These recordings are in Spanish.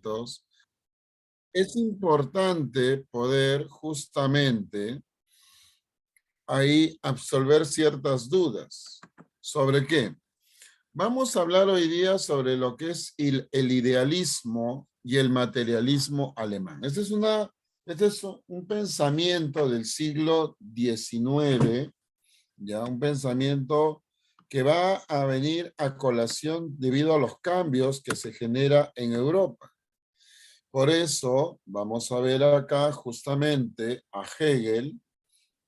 conceptos, es importante poder justamente ahí absolver ciertas dudas. ¿Sobre qué? Vamos a hablar hoy día sobre lo que es el idealismo y el materialismo alemán. Este es un pensamiento del siglo XIX, ya un pensamiento que va a venir a colación debido a los cambios que se genera en Europa. Por eso vamos a ver acá justamente a Hegel,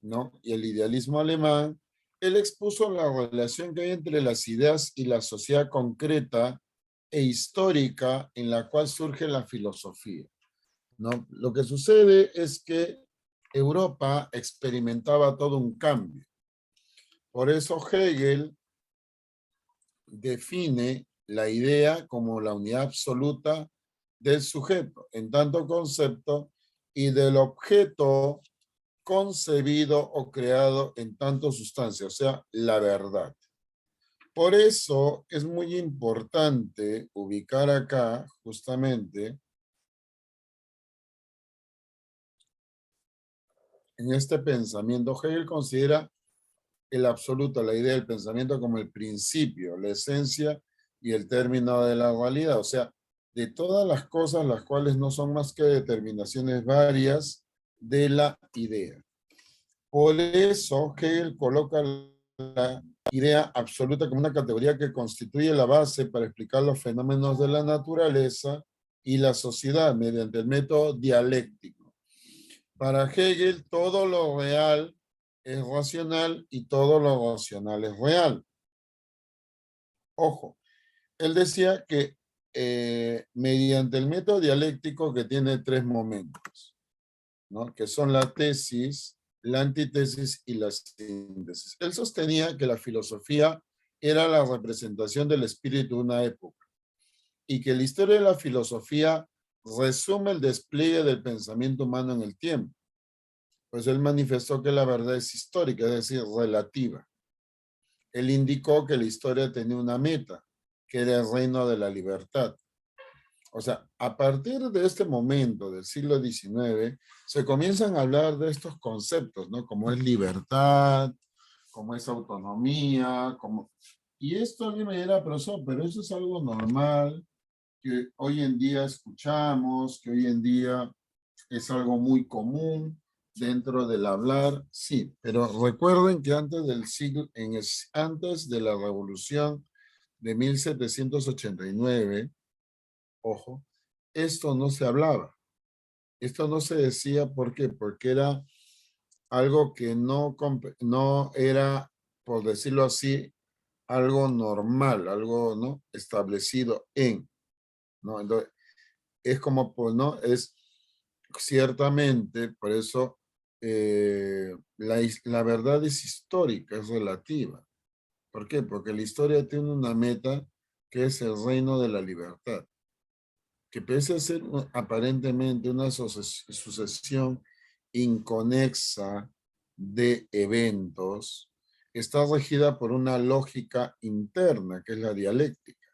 ¿no? Y el idealismo alemán. Él expuso la relación que hay entre las ideas y la sociedad concreta e histórica en la cual surge la filosofía, ¿no? Lo que sucede es que Europa experimentaba todo un cambio. Por eso Hegel define la idea como la unidad absoluta del sujeto en tanto concepto y del objeto concebido o creado en tanto sustancia, o sea, la verdad. Por eso es muy importante ubicar acá justamente en este pensamiento. Hegel considera el absoluto, la idea del pensamiento como el principio, la esencia y el término de la realidad, o sea, de todas las cosas las cuales no son más que determinaciones varias de la idea. Por eso Hegel coloca la idea absoluta como una categoría que constituye la base para explicar los fenómenos de la naturaleza y la sociedad mediante el método dialéctico. Para Hegel, todo lo real es racional y todo lo racional es real. Ojo, él decía que mediante el método dialéctico que tiene tres momentos, ¿no? Que son la tesis, la antítesis y la síntesis. Él sostenía que la filosofía era la representación del espíritu de una época y que la historia de la filosofía resume el despliegue del pensamiento humano en el tiempo. Pues él manifestó que la verdad es histórica, es decir, relativa. Él indicó que la historia tenía una meta, que era el reino de la libertad. O sea, a partir de este momento del siglo XIX, se comienzan a hablar de estos conceptos, ¿no? Como es libertad, como es autonomía, como... Y esto a mí me dirá, profesor, pero eso es algo normal, que hoy en día escuchamos, que hoy en día es algo muy común dentro del hablar, sí, pero recuerden que antes del siglo, antes de la revolución de 1789, ojo, esto no se hablaba, esto no se decía, ¿por qué? Porque era algo que no era, por decirlo así, algo normal, algo ¿no? establecido en, ¿no? Entonces, es como, pues, ¿no? Es ciertamente, por eso, la verdad es histórica, es relativa. ¿Por qué? Porque la historia tiene una meta que es el reino de la libertad, que pese a ser aparentemente una sucesión inconexa de eventos, está regida por una lógica interna, que es la dialéctica.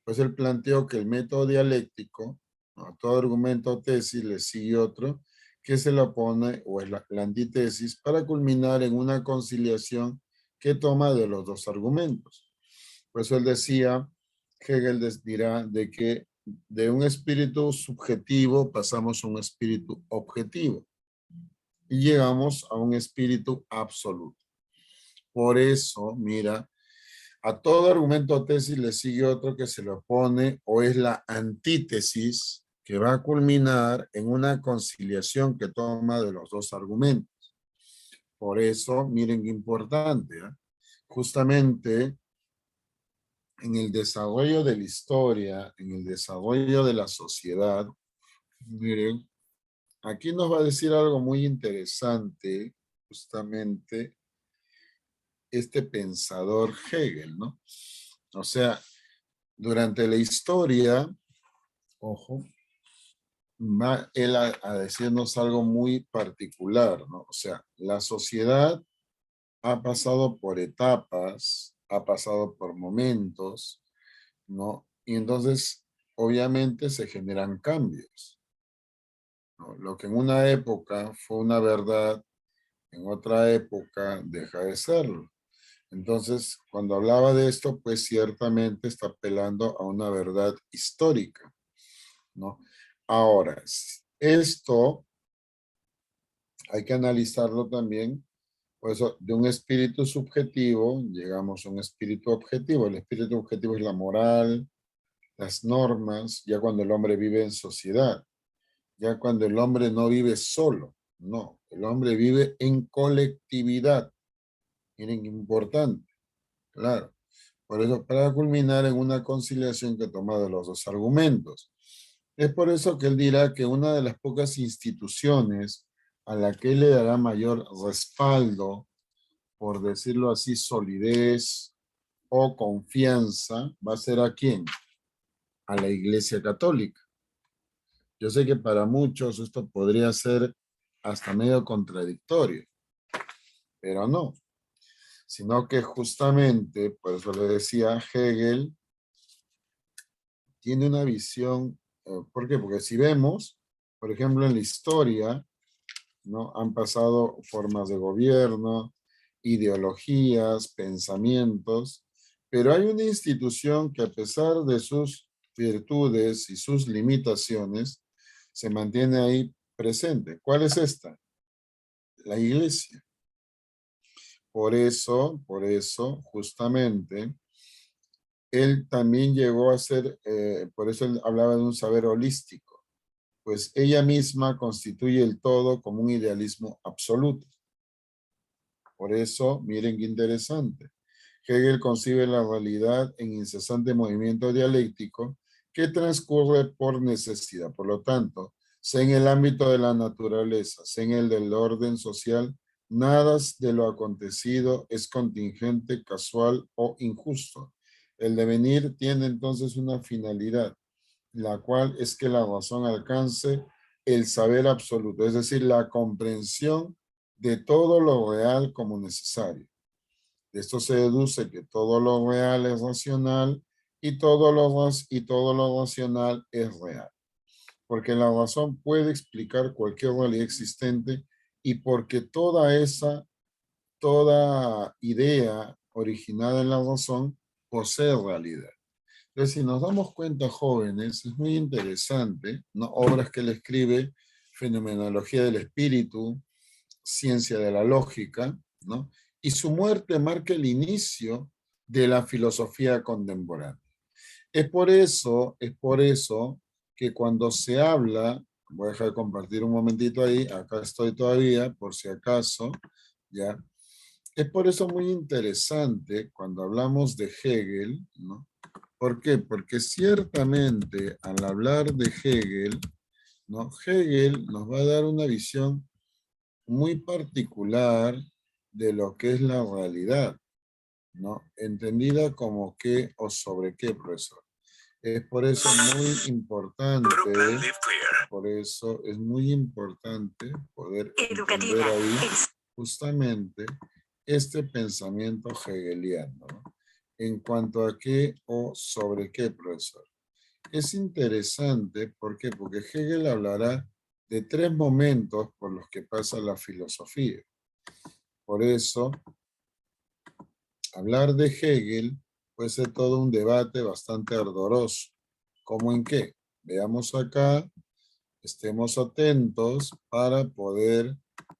Pues él planteó que el método dialéctico, ¿no? A todo argumento o tesis le sigue otro, que se le opone, o es la antítesis, para culminar en una conciliación que toma de los dos argumentos. Por eso él decía, Hegel dirá, de que de un espíritu subjetivo pasamos a un espíritu objetivo y llegamos a un espíritu absoluto. Por eso, mira, a todo argumento o tesis le sigue otro que se le opone o es la antítesis que va a culminar en una conciliación que toma de los dos argumentos. Por eso, miren qué importante, ¿eh? Justamente en el desarrollo de la historia, en el desarrollo de la sociedad, miren, aquí nos va a decir algo muy interesante, justamente este pensador Hegel, ¿no? O sea, durante la historia, ojo, va él a decirnos algo muy particular, ¿no? O sea, la sociedad ha pasado por etapas, ha pasado por momentos, ¿no? Y entonces, obviamente se generan cambios, ¿no? Lo que en una época fue una verdad, en otra época deja de serlo. Entonces, cuando hablaba de esto, pues ciertamente está apelando a una verdad histórica, ¿no? Ahora, esto hay que analizarlo también. Por eso, de un espíritu subjetivo, llegamos a un espíritu objetivo. El espíritu objetivo es la moral, las normas, ya cuando el hombre vive en sociedad, ya cuando el hombre no vive solo, no, el hombre vive en colectividad. Miren, importante, claro. Por eso, para culminar en una conciliación que toma de los dos argumentos. Es por eso que él dirá que una de las pocas instituciones a la que él le dará mayor respaldo, por decirlo así, solidez o confianza, va a ser ¿a quién? A la Iglesia Católica. Yo sé que para muchos esto podría ser hasta medio contradictorio, pero no, sino que justamente, por eso le decía, Hegel tiene una visión, ¿por qué? Porque si vemos, por ejemplo, en la historia, ¿no? Han pasado formas de gobierno, ideologías, pensamientos, pero hay una institución que a pesar de sus virtudes y sus limitaciones, se mantiene ahí presente. ¿Cuál es esta? La iglesia. Por eso, justamente, él también llegó a ser, por eso él hablaba de un saber holístico, pues ella misma constituye el todo como un idealismo absoluto. Por eso, miren qué interesante. Hegel concibe la realidad en incesante movimiento dialéctico que transcurre por necesidad. Por lo tanto, sea en el ámbito de la naturaleza, sea en el del orden social, nada de lo acontecido es contingente, casual o injusto. El devenir tiene entonces una finalidad, la cual es que la razón alcance el saber absoluto, es decir, la comprensión de todo lo real como necesario. De esto se deduce que todo lo real es racional y todo lo racional es real. Porque la razón puede explicar cualquier realidad existente y porque toda idea originada en la razón posee realidad. Entonces, si nos damos cuenta, jóvenes, es muy interesante, ¿no? Obras que él escribe, Fenomenología del Espíritu, Ciencia de la Lógica, ¿no? Y su muerte marca el inicio de la filosofía contemporánea. Es por eso que cuando se habla, voy a dejar de compartir un momentito ahí, acá estoy todavía, por si acaso, ¿ya? Es por eso muy interesante cuando hablamos de Hegel, ¿no? ¿Por qué? Porque ciertamente al hablar de Hegel, ¿no? Hegel nos va a dar una visión muy particular de lo que es la realidad, ¿no? Entendida como qué o sobre qué, profesor. Es por eso muy importante, por eso es muy importante poder entender ahí justamente este pensamiento hegeliano, ¿no? En cuanto a qué o sobre qué, profesor. Es interesante, ¿por qué? Porque Hegel hablará de tres momentos por los que pasa la filosofía. Por eso, hablar de Hegel puede ser todo un debate bastante ardoroso. ¿Cómo en qué? Veamos acá, estemos atentos para poder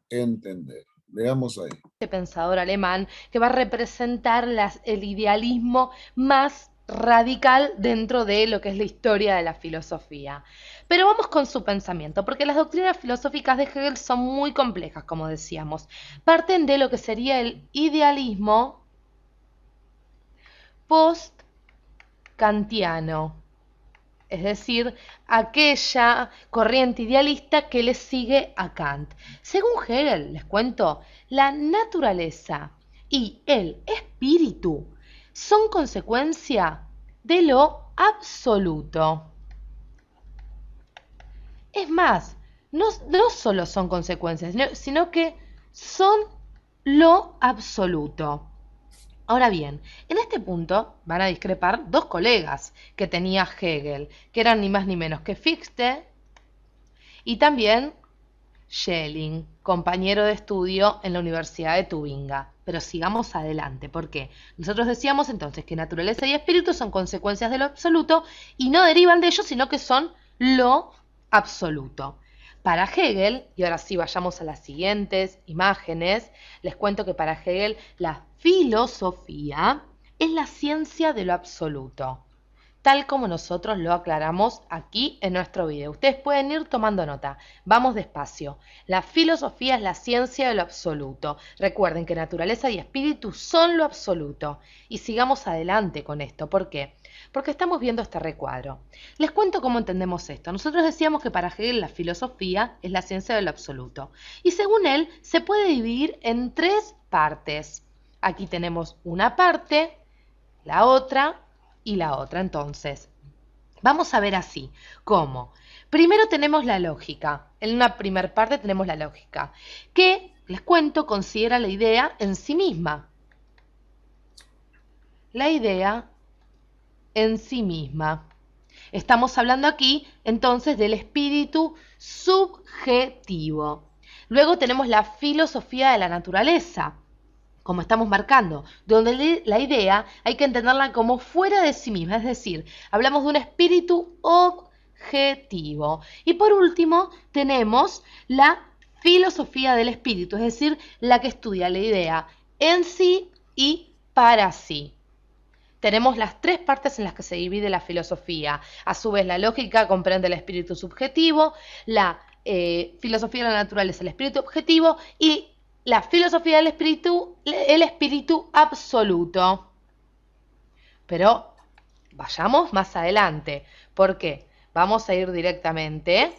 entender. Veamos ahí. Este pensador alemán que va a representar el idealismo más radical dentro de lo que es la historia de la filosofía. Pero vamos con su pensamiento, porque las doctrinas filosóficas de Hegel son muy complejas, como decíamos. Parten de lo que sería el idealismo post-kantiano, es decir, aquella corriente idealista que le sigue a Kant. Según Hegel, les cuento, la naturaleza y el espíritu son consecuencia de lo absoluto. Es más, no solo son consecuencias, sino que son lo absoluto. Ahora bien, en este punto van a discrepar dos colegas que tenía Hegel, que eran ni más ni menos que Fichte y también Schelling, compañero de estudio en la Universidad de Tubinga. Pero sigamos adelante, porque nosotros decíamos entonces que naturaleza y espíritu son consecuencias de lo absoluto y no derivan de ello, sino que son lo absoluto. Para Hegel, y ahora sí vayamos a las siguientes imágenes, les cuento que para Hegel la filosofía es la ciencia de lo absoluto, tal como nosotros lo aclaramos aquí en nuestro video. Ustedes pueden ir tomando nota. Vamos despacio. La filosofía es la ciencia de lo absoluto. Recuerden que naturaleza y espíritu son lo absoluto. Y sigamos adelante con esto. ¿Por qué? Porque estamos viendo este recuadro. Les cuento cómo entendemos esto. Nosotros decíamos que para Hegel la filosofía es la ciencia de lo absoluto. Y según él, se puede dividir en tres partes. Aquí tenemos una parte, la otra y la otra. Entonces, vamos a ver así, ¿cómo? Primero tenemos la lógica. En una primer parte tenemos la lógica, que, les cuento, considera la idea en sí misma. La idea en sí misma. Estamos hablando aquí, entonces, del espíritu subjetivo. Luego tenemos la filosofía de la naturaleza, como estamos marcando, donde la idea hay que entenderla como fuera de sí misma, es decir, hablamos de un espíritu objetivo. Y por último, tenemos la filosofía del espíritu, es decir, la que estudia la idea en sí y para sí. Tenemos las tres partes en las que se divide la filosofía. A su vez, la lógica comprende el espíritu subjetivo, la filosofía de la naturaleza, el espíritu objetivo, y la filosofía del espíritu, el espíritu absoluto. Pero vayamos más adelante. ¿Por qué? Vamos a ir directamente,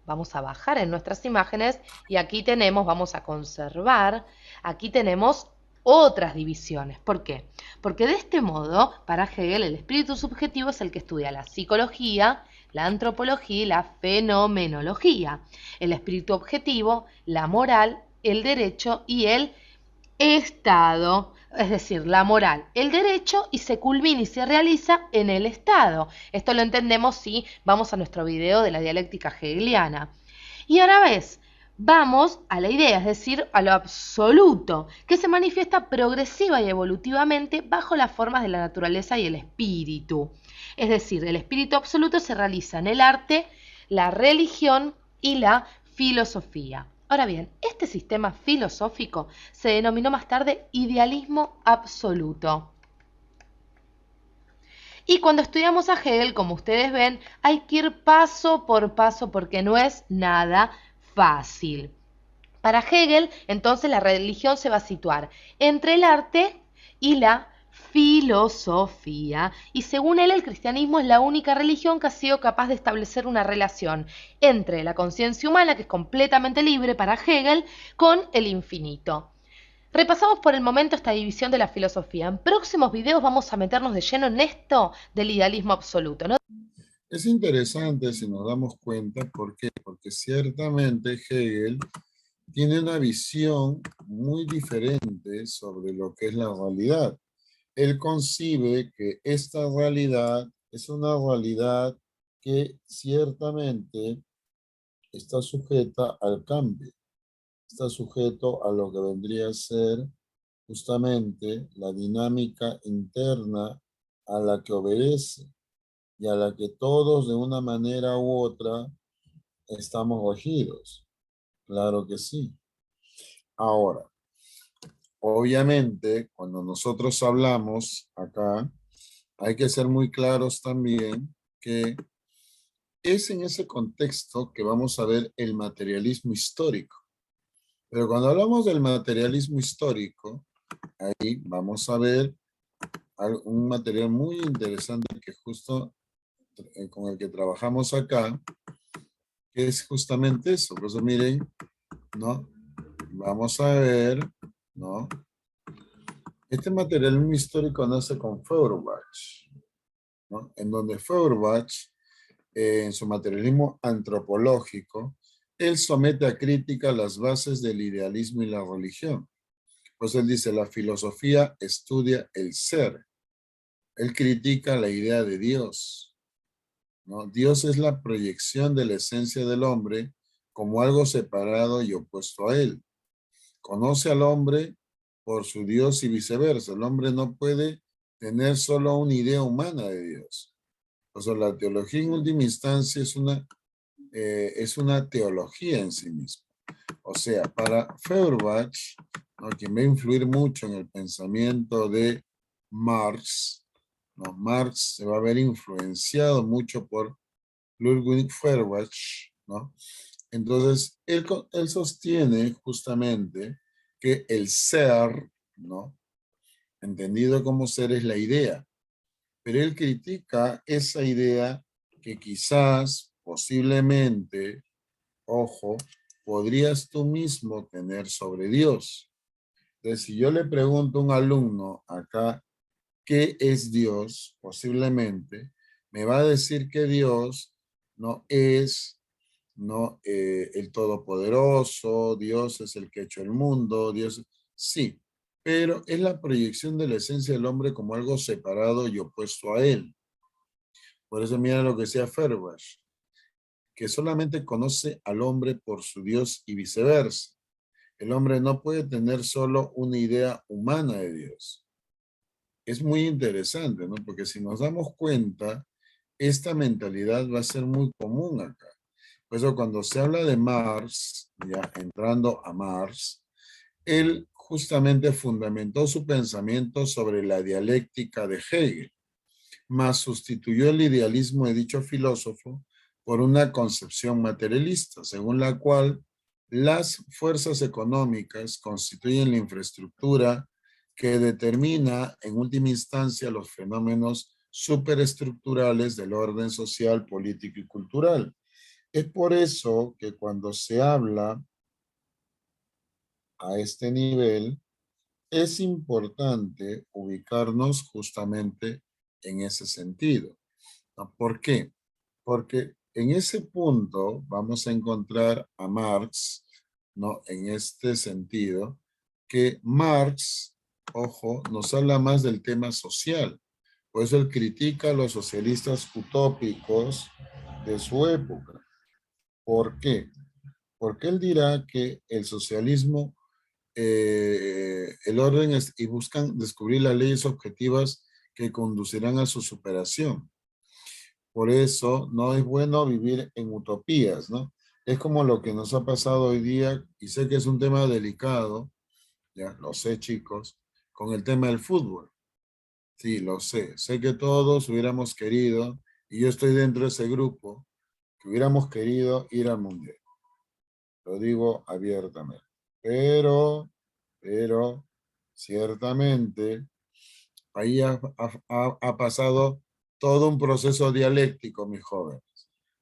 vamos a bajar en nuestras imágenes y aquí tenemos, vamos a conservar, aquí tenemos otras divisiones. ¿Por qué? Porque de este modo, para Hegel, el espíritu subjetivo es el que estudia la psicología, la antropología y la fenomenología. El espíritu objetivo, la moral, el derecho y el Estado, es decir, la moral, el derecho, y se culmina y se realiza en el Estado. Esto lo entendemos si vamos a nuestro video de la dialéctica hegeliana. Y ahora ves, vamos a la idea, es decir, a lo absoluto, que se manifiesta progresiva y evolutivamente bajo las formas de la naturaleza y el espíritu. Es decir, el espíritu absoluto se realiza en el arte, la religión y la filosofía. Ahora bien, este sistema filosófico se denominó más tarde idealismo absoluto. Y cuando estudiamos a Hegel, como ustedes ven, hay que ir paso por paso porque no es nada fácil. Para Hegel, entonces, la religión se va a situar entre el arte y la filosofía. Y según él, el cristianismo es la única religión que ha sido capaz de establecer una relación entre la conciencia humana, que es completamente libre para Hegel, con el infinito. Repasamos por el momento esta división de la filosofía. En próximos videos vamos a meternos de lleno en esto del idealismo absoluto, ¿no? Es interesante si nos damos cuenta, ¿por qué? Porque ciertamente Hegel tiene una visión muy diferente sobre lo que es la realidad. Él concibe que esta realidad es una realidad que ciertamente está sujeta al cambio, está sujeto a lo que vendría a ser justamente la dinámica interna a la que obedece y a la que todos de una manera u otra estamos regidos. Claro que sí. Ahora, obviamente, cuando nosotros hablamos acá, hay que ser muy claros también que es en ese contexto que vamos a ver el materialismo histórico. Pero cuando hablamos del materialismo histórico, ahí vamos a ver un material muy interesante que justo con el que trabajamos acá, que es justamente eso. Por eso miren, ¿no? Vamos a ver, ¿no? Este materialismo histórico nace con Feuerbach, ¿no? En donde Feuerbach, en su materialismo antropológico, él somete a crítica las bases del idealismo y la religión. Pues él dice, la filosofía estudia el ser. Él critica la idea de Dios, ¿no? Dios es la proyección de la esencia del hombre como algo separado y opuesto a él. Conoce al hombre por su Dios y viceversa. El hombre no puede tener solo una idea humana de Dios. O sea, la teología en última instancia es una teología en sí misma. O sea, para Feuerbach, ¿no?, quien va a influir mucho en el pensamiento de Marx, ¿no? Marx se va a ver influenciado mucho por Ludwig Feuerbach, ¿no? Entonces, él sostiene justamente que el ser, ¿no?, entendido como ser, es la idea, pero él critica esa idea que quizás, posiblemente, ojo, podrías tú mismo tener sobre Dios. Entonces, si yo le pregunto a un alumno acá, ¿qué es Dios? Posiblemente me va a decir que Dios no es, no el todopoderoso, Dios es el que ha hecho el mundo, Dios, sí, pero es la proyección de la esencia del hombre como algo separado y opuesto a él. Por eso mira lo que decía Feuerbach, que solamente conoce al hombre por su Dios y viceversa. El hombre no puede tener solo una idea humana de Dios. Es muy interesante, ¿no? Porque si nos damos cuenta, esta mentalidad va a ser muy común acá. Por eso cuando se habla de Marx, ya entrando a Marx, él justamente fundamentó su pensamiento sobre la dialéctica de Hegel, mas sustituyó el idealismo de dicho filósofo por una concepción materialista, según la cual las fuerzas económicas constituyen la infraestructura que determina en última instancia los fenómenos superestructurales del orden social, político y cultural. Es por eso que cuando se habla a este nivel, es importante ubicarnos justamente en ese sentido, ¿no? ¿Por qué? Porque en ese punto vamos a encontrar a Marx, ¿no?, en este sentido, que Marx, ojo, nos habla más del tema social. Por eso él critica a los socialistas utópicos de su época. ¿Por qué? Porque él dirá que el socialismo, el orden es, y buscan descubrir las leyes objetivas que conducirán a su superación. Por eso no es bueno vivir en utopías, ¿no? Es como lo que nos ha pasado hoy día, y sé que es un tema delicado, ya lo sé, chicos, con el tema del fútbol. Sí, lo sé. Sé que todos hubiéramos querido, y yo estoy dentro de ese grupo, que hubiéramos querido ir al mundial. Lo digo abiertamente. Pero, ciertamente, ahí ha pasado todo un proceso dialéctico, mis jóvenes.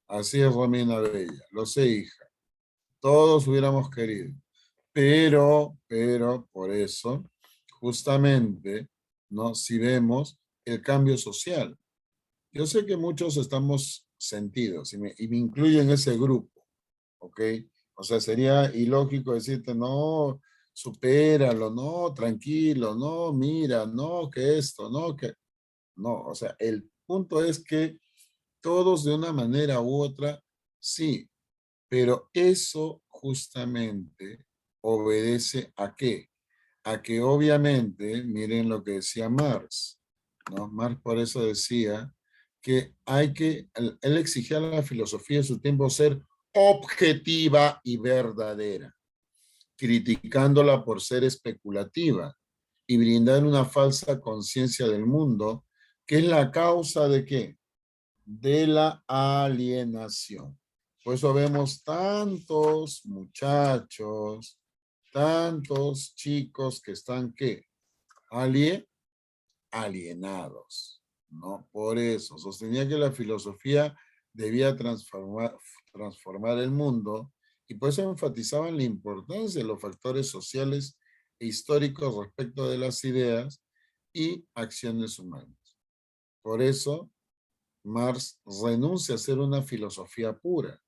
Así es, Romina Bella. Lo sé, hija. Todos hubiéramos querido. Pero, por eso, justamente, ¿no?, si vemos el cambio social. Yo sé que muchos estamos sentidos y me incluyo en ese grupo, ¿ok? O sea, sería ilógico decirte, no, supéralo, no, tranquilo, no, mira, no, que esto, no, que... No, o sea, el punto es que todos de una manera u otra, sí, pero eso justamente obedece ¿a qué? A que obviamente, miren lo que decía Marx, ¿no? Marx por eso decía que hay que, él exigía a la filosofía de su tiempo ser objetiva y verdadera, criticándola por ser especulativa y brindar una falsa conciencia del mundo, que es la causa de ¿qué? De la alienación. Por eso vemos tantos muchachos, tantos chicos que están ¿qué? Alienados, ¿no? Por eso sostenía que la filosofía debía transformar el mundo, y por eso enfatizaban la importancia de los factores sociales e históricos respecto de las ideas y acciones humanas. Por eso Marx renuncia a ser una filosofía pura,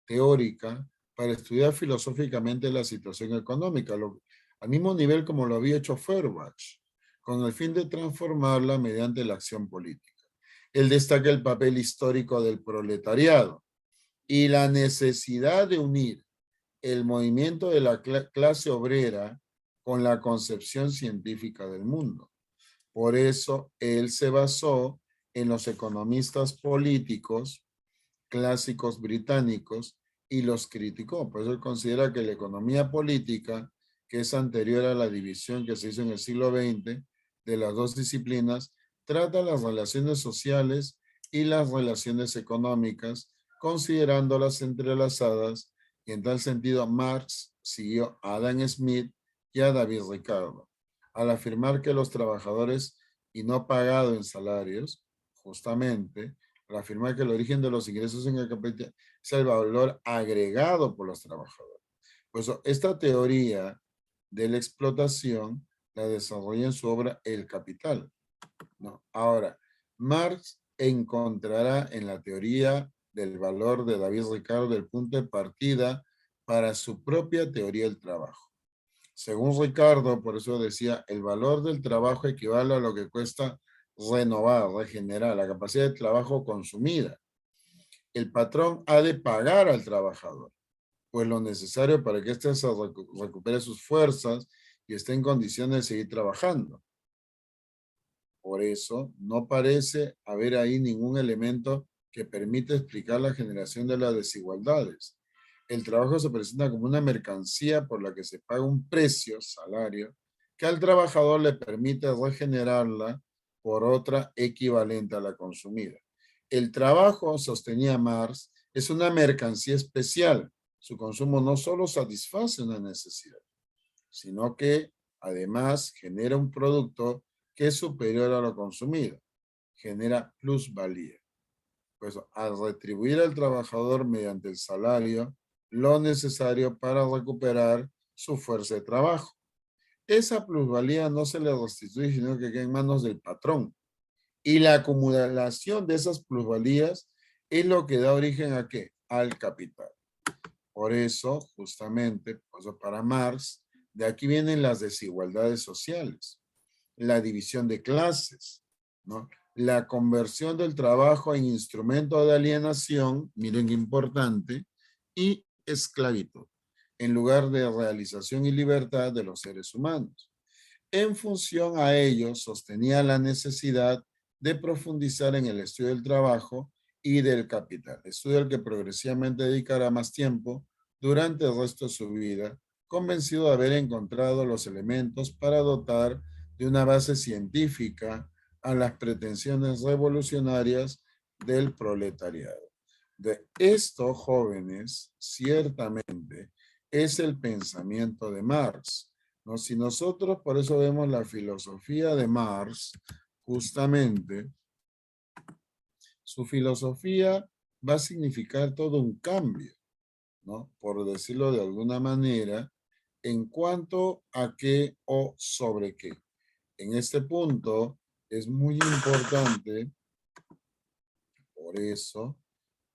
teórica, para estudiar filosóficamente la situación económica, al mismo nivel como lo había hecho Feuerbach, con el fin de transformarla mediante la acción política. Él destaca el papel histórico del proletariado y la necesidad de unir el movimiento de la clase obrera con la concepción científica del mundo. Por eso él se basó en los economistas políticos clásicos británicos y los criticó. Por eso él considera que la economía política, que es anterior a la división que se hizo en el siglo XX de las dos disciplinas, trata las relaciones sociales y las relaciones económicas, considerándolas entrelazadas, y en tal sentido Marx siguió a Adam Smith y a David Ricardo, al afirmar que los trabajadores y no pagados en salarios, justamente, al afirmar que el origen de los ingresos en el capital es el valor agregado por los trabajadores. Pues esta teoría de la explotación la desarrolla en su obra El Capital, ¿no? Ahora, Marx encontrará en la teoría del valor de David Ricardo el punto de partida para su propia teoría del trabajo. Según Ricardo, por eso decía, el valor del trabajo equivale a lo que cuesta renovar, regenerar, la capacidad de trabajo consumida. El patrón ha de pagar al trabajador, pues lo necesario para que éste recupere sus fuerzas y esté en condiciones de seguir trabajando. Por eso, no parece haber ahí ningún elemento que permita explicar la generación de las desigualdades. El trabajo se presenta como una mercancía por la que se paga un precio, salario, que al trabajador le permite regenerarla por otra equivalente a la consumida. El trabajo, sostenía Marx, es una mercancía especial. Su consumo no solo satisface una necesidad, sino que además genera un producto que es superior a lo consumido, genera plusvalía. Pues al retribuir al trabajador mediante el salario lo necesario para recuperar su fuerza de trabajo. Esa plusvalía no se le restituye, sino que queda en manos del patrón. Y la acumulación de esas plusvalías es lo que da origen ¿a qué? Al capital. Por eso, justamente, para Marx, de aquí vienen las desigualdades sociales, la división de clases, ¿no? La conversión del trabajo en instrumento de alienación, miren qué importante, y esclavitud, en lugar de realización y libertad de los seres humanos. En función a ello, sostenía la necesidad de profundizar en el estudio del trabajo y del capital, estudio al que progresivamente dedicará más tiempo durante el resto de su vida, convencido de haber encontrado los elementos para dotar de una base científica a las pretensiones revolucionarias del proletariado. De esto, jóvenes, ciertamente es el pensamiento de Marx, ¿no? Si nosotros, por eso vemos la filosofía de Marx, justamente, su filosofía va a significar todo un cambio, ¿no? Por decirlo de alguna manera, en cuanto a qué o sobre qué. En este punto es muy importante, por eso,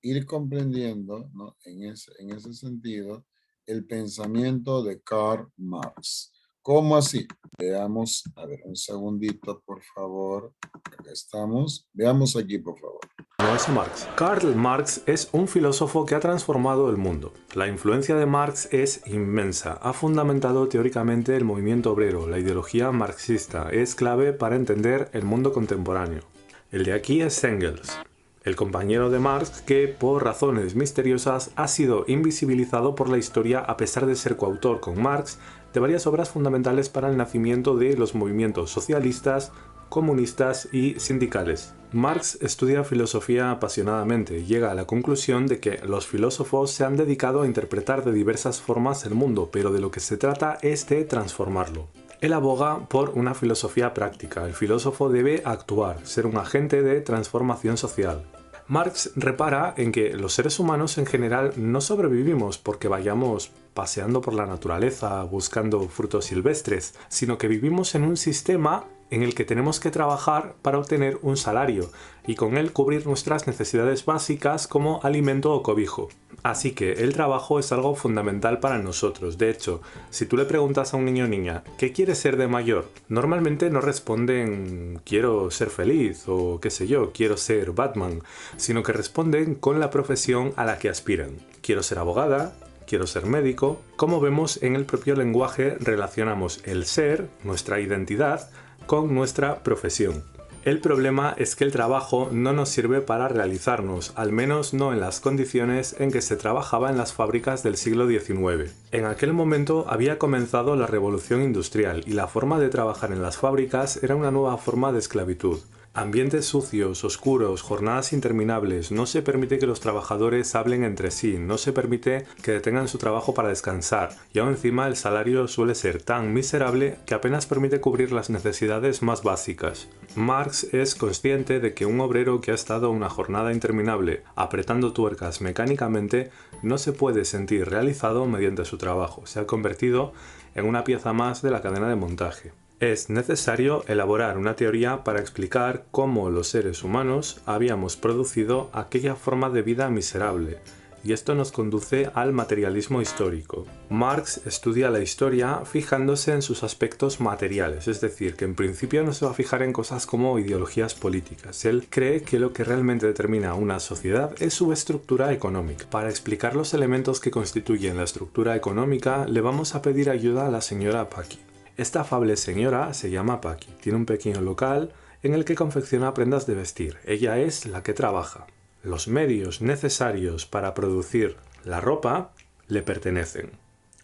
ir comprendiendo, ¿no? En ese sentido, el pensamiento de Karl Marx. ¿Cómo así? Veamos, a ver, un segundito, por favor. Acá estamos. Veamos aquí, por favor. No es Marx. Karl Marx es un filósofo que ha transformado el mundo. La influencia de Marx es inmensa. Ha fundamentado teóricamente el movimiento obrero. La ideología marxista es clave para entender el mundo contemporáneo. El de aquí es Engels, el compañero de Marx que, por razones misteriosas, ha sido invisibilizado por la historia a pesar de ser coautor con Marx de varias obras fundamentales para el nacimiento de los movimientos socialistas, comunistas y sindicales. Marx estudia filosofía apasionadamente y llega a la conclusión de que los filósofos se han dedicado a interpretar de diversas formas el mundo, pero de lo que se trata es de transformarlo. Él aboga por una filosofía práctica. El filósofo debe actuar, ser un agente de transformación social. Marx repara en que los seres humanos en general no sobrevivimos porque vayamos paseando por la naturaleza buscando frutos silvestres, sino que vivimos en un sistema en el que tenemos que trabajar para obtener un salario y con él cubrir nuestras necesidades básicas como alimento o cobijo. Así que el trabajo es algo fundamental para nosotros. De hecho, si tú le preguntas a un niño o niña ¿qué quieres ser de mayor? Normalmente no responden quiero ser feliz o qué sé yo, quiero ser Batman, sino que responden con la profesión a la que aspiran. Quiero ser abogada, quiero ser médico. Como vemos, en el propio lenguaje relacionamos el ser, nuestra identidad, con nuestra profesión. El problema es que el trabajo no nos sirve para realizarnos, al menos no en las condiciones en que se trabajaba en las fábricas del siglo XIX. En aquel momento había comenzado la revolución industrial y la forma de trabajar en las fábricas era una nueva forma de esclavitud. Ambientes sucios, oscuros, jornadas interminables, no se permite que los trabajadores hablen entre sí, no se permite que detengan su trabajo para descansar, y aún encima el salario suele ser tan miserable que apenas permite cubrir las necesidades más básicas. Marx es consciente de que un obrero que ha estado una jornada interminable apretando tuercas mecánicamente no se puede sentir realizado mediante su trabajo, se ha convertido en una pieza más de la cadena de montaje. Es necesario elaborar una teoría para explicar cómo los seres humanos habíamos producido aquella forma de vida miserable, y esto nos conduce al materialismo histórico. Marx estudia la historia fijándose en sus aspectos materiales, es decir, que en principio no se va a fijar en cosas como ideologías políticas. Él cree que lo que realmente determina una sociedad es su estructura económica. Para explicar los elementos que constituyen la estructura económica, le vamos a pedir ayuda a la señora Paqui. Esta afable señora se llama Paqui, tiene un pequeño local en el que confecciona prendas de vestir. Ella es la que trabaja. Los medios necesarios para producir la ropa le pertenecen.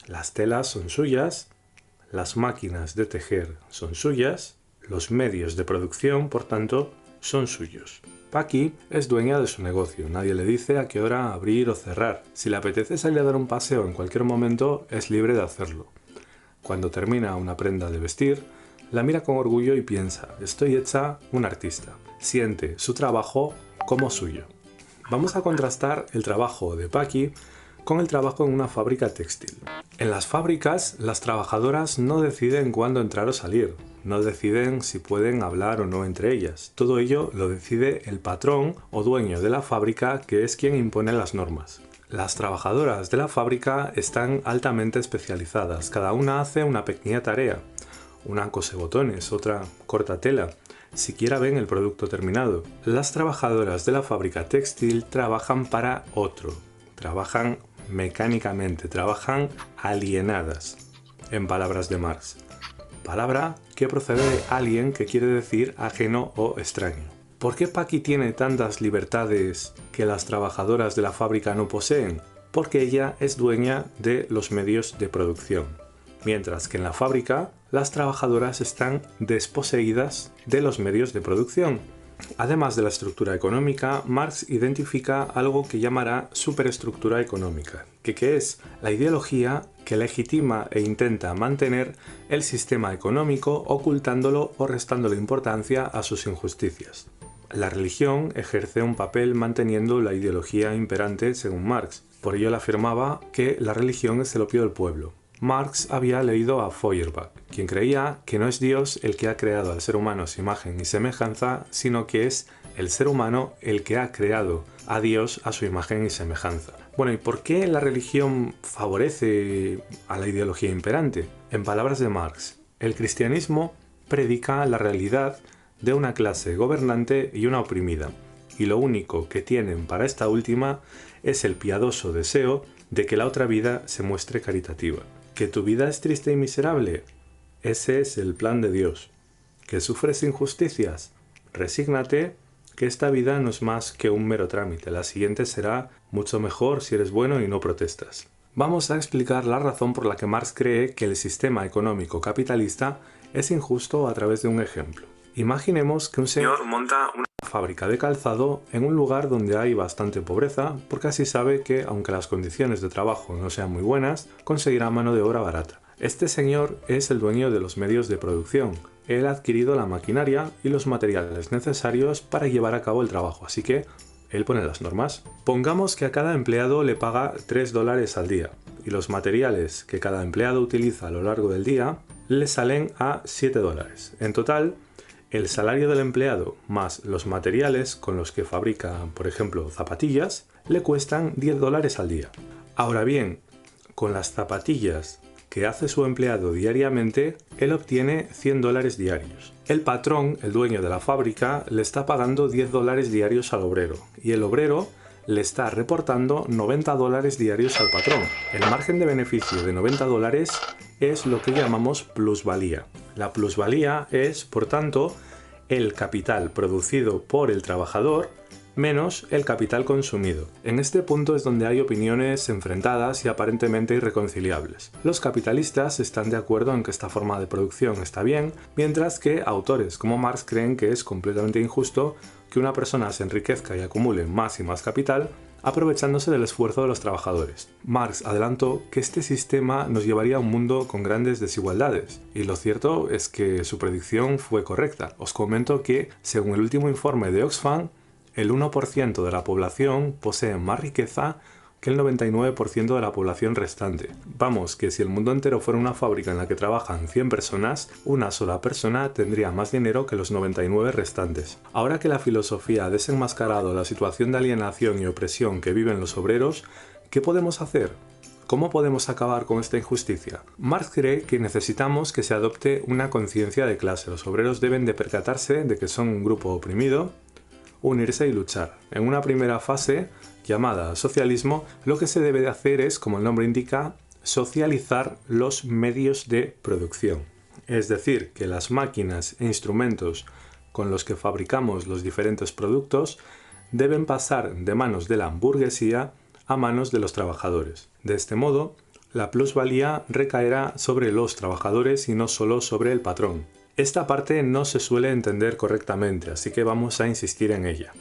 Las telas son suyas, las máquinas de tejer son suyas, los medios de producción, por tanto, son suyos. Paqui es dueña de su negocio, nadie le dice a qué hora abrir o cerrar. Si le apetece salir a dar un paseo en cualquier momento, es libre de hacerlo. Cuando termina una prenda de vestir, la mira con orgullo y piensa, estoy hecha un artista. Siente su trabajo como suyo. Vamos a contrastar el trabajo de Paqui con el trabajo en una fábrica textil. En las fábricas, las trabajadoras no deciden cuándo entrar o salir, no deciden si pueden hablar o no entre ellas. Todo ello lo decide el patrón o dueño de la fábrica, que es quien impone las normas. Las trabajadoras de la fábrica están altamente especializadas, cada una hace una pequeña tarea. Una cose botones, otra corta tela, siquiera ven el producto terminado. Las trabajadoras de la fábrica textil trabajan para otro, trabajan mecánicamente, trabajan alienadas, en palabras de Marx. Palabra que procede de alien, que quiere decir ajeno o extraño. ¿Por qué Paqui tiene tantas libertades que las trabajadoras de la fábrica no poseen? Porque ella es dueña de los medios de producción, mientras que en la fábrica las trabajadoras están desposeídas de los medios de producción. Además de la estructura económica, Marx identifica algo que llamará superestructura económica, que es la ideología que legitima e intenta mantener el sistema económico ocultándolo o restándole importancia a sus injusticias. La religión ejerce un papel manteniendo la ideología imperante según Marx. Por ello él afirmaba que la religión es el opio del pueblo. Marx había leído a Feuerbach, quien creía que no es Dios el que ha creado al ser humano a su imagen y semejanza, sino que es el ser humano el que ha creado a Dios a su imagen y semejanza. Bueno, ¿y por qué la religión favorece a la ideología imperante? En palabras de Marx, el cristianismo predica la realidad de una clase gobernante y una oprimida, y lo único que tienen para esta última es el piadoso deseo de que la otra vida se muestre caritativa. ¿Que tu vida es triste y miserable? Ese es el plan de Dios. ¿Que sufres injusticias? Resígnate, que esta vida no es más que un mero trámite. La siguiente será mucho mejor si eres bueno y no protestas. Vamos a explicar la razón por la que Marx cree que el sistema económico capitalista es injusto a través de un ejemplo. Imaginemos que un señor monta una fábrica de calzado en un lugar donde hay bastante pobreza, porque así sabe que, aunque las condiciones de trabajo no sean muy buenas, conseguirá mano de obra barata. Este señor es el dueño de los medios de producción. Él ha adquirido la maquinaria y los materiales necesarios para llevar a cabo el trabajo, así que él pone las normas. Pongamos que a cada empleado le paga $3 al día, y los materiales que cada empleado utiliza a lo largo del día le salen a $7. En total, el salario del empleado más los materiales con los que fabrica, por ejemplo, zapatillas, le cuestan $10 al día. Ahora bien, con las zapatillas que hace su empleado diariamente, él obtiene $100 diarios. El patrón, el dueño de la fábrica, le está pagando $10 diarios al obrero y el obrero le está reportando $90 diarios al patrón. El margen de beneficio de $90 es lo que llamamos plusvalía. La plusvalía es, por tanto, el capital producido por el trabajador menos el capital consumido. En este punto es donde hay opiniones enfrentadas y aparentemente irreconciliables. Los capitalistas están de acuerdo en que esta forma de producción está bien, mientras que autores como Marx creen que es completamente injusto que una persona se enriquezca y acumule más y más capital aprovechándose del esfuerzo de los trabajadores. Marx adelantó que este sistema nos llevaría a un mundo con grandes desigualdades, y lo cierto es que su predicción fue correcta. Os comento que, según el último informe de Oxfam, el 1% de la población posee más riqueza que el 99% de la población restante. Vamos, que si el mundo entero fuera una fábrica en la que trabajan 100 personas, una sola persona tendría más dinero que los 99 restantes. Ahora que la filosofía ha desenmascarado la situación de alienación y opresión que viven los obreros, ¿qué podemos hacer? ¿Cómo podemos acabar con esta injusticia? Marx cree que necesitamos que se adopte una conciencia de clase. Los obreros deben de percatarse de que son un grupo oprimido, unirse y luchar. En una primera fase, llamada socialismo, lo que se debe de hacer es, como el nombre indica, socializar los medios de producción. Es decir, que las máquinas e instrumentos con los que fabricamos los diferentes productos deben pasar de manos de la burguesía a manos de los trabajadores. De este modo, la plusvalía recaerá sobre los trabajadores y no solo sobre el patrón. Esta parte no se suele entender correctamente, así que vamos a insistir en ella.